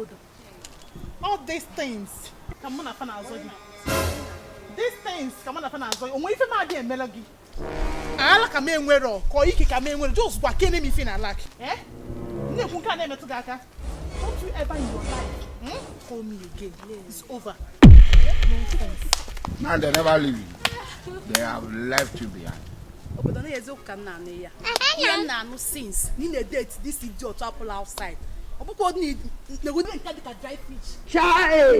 Obodo. All these things, come on, I found out. These things, come on, I found out. Only if I be a melody. I like a man wear or call you can mean just what can me feel like. Eh? No, who can never to Gaka. Don't you ever in your life call me again. It's over. Now they never leave you. They have left you behind. But don't you can now? Yeah, no since. Need a date. This idiot to pull outside. What need the wouldn't take a dry fish. Child!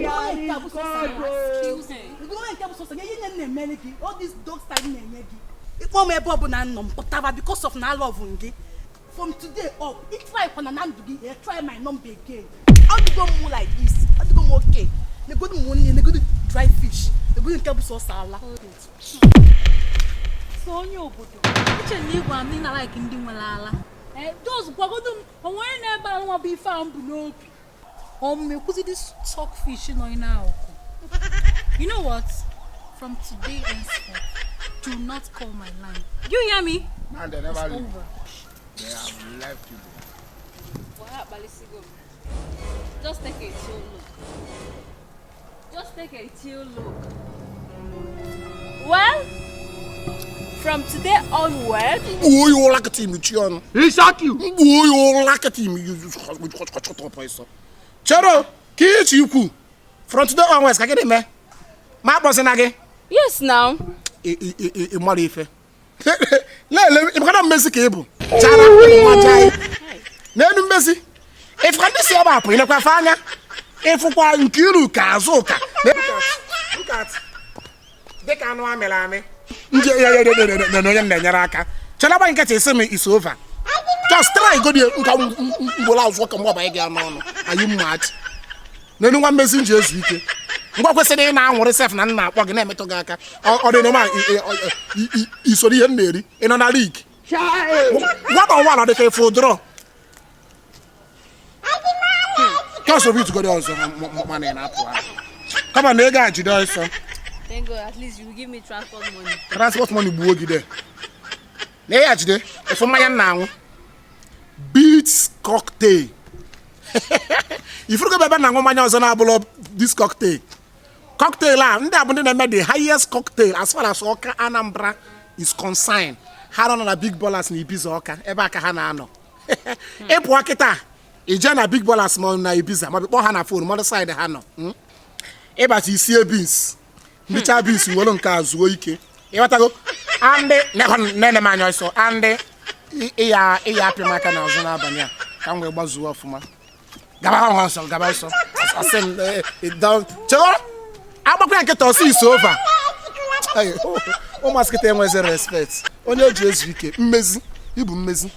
Excuse me. You go and tell us something. All these dogs starting and it won't be a bob and because of my love. From today up, it's like when I'm try my number again. How do you go more like this? How do you go more okay? The good money and the good dry fish. The good table sauce salad. So Onye Obodo. Which a new one, I like in Dimalala. Those Wagodum, and whenever I want to be found below. Me, because this stock fishing now. You know what? From today henceforth, do not call my line. You hear me? Now they never leave. Over. They have left you behind. What Balisigo? Just take a chill look. Just take a chill look. Well, from today onward. Oh, you like a team with you. He shot you. Oh, you like a team. You just Chero, kids you cool. From today onwards, can I get it, man? My boss and again. Yes, now. Malife. Let me get a messy cable. Chara, Nenu Messi. If I miss your map, you know, Fanya. If you want to kill Kazoka. Look at. They can't know Melame. Yaraka. Chalaba get a semi is over. Just try go there. Walk more by again. Are you mad? No one messengers week. What was saying now? What is self and not walking at Metogaka? Or the normal is already in Mary in another league. What on one of the for draw? Just for you to go there also money and apple. Come on, they got you there, sir. Thank God, at least you will give me transport money. Transport money, boogie there. They actually, if I'm now, beats cocktail. If you go back now, man, you're gonna this cocktail. Cocktail, and they made the highest cocktail as far as Oka Anambra is concerned. Had on a big ballers in Ibiza Oka, Ebaka Hanano. Epuaketa, a Jana big ballers mon na Ibiza, my people Hana phone, mother side Hano. Eba you see a beans. Micha beans, you won't cause Wiki. Ewatago, and the Nene man also, and the happy Macana Zanabania. Come with Bazua for my Gabaso. I send it down. I'm going to get to see it's over. Oh, must get them with respect. On your dress, Vicky. Amazing. You be amazing.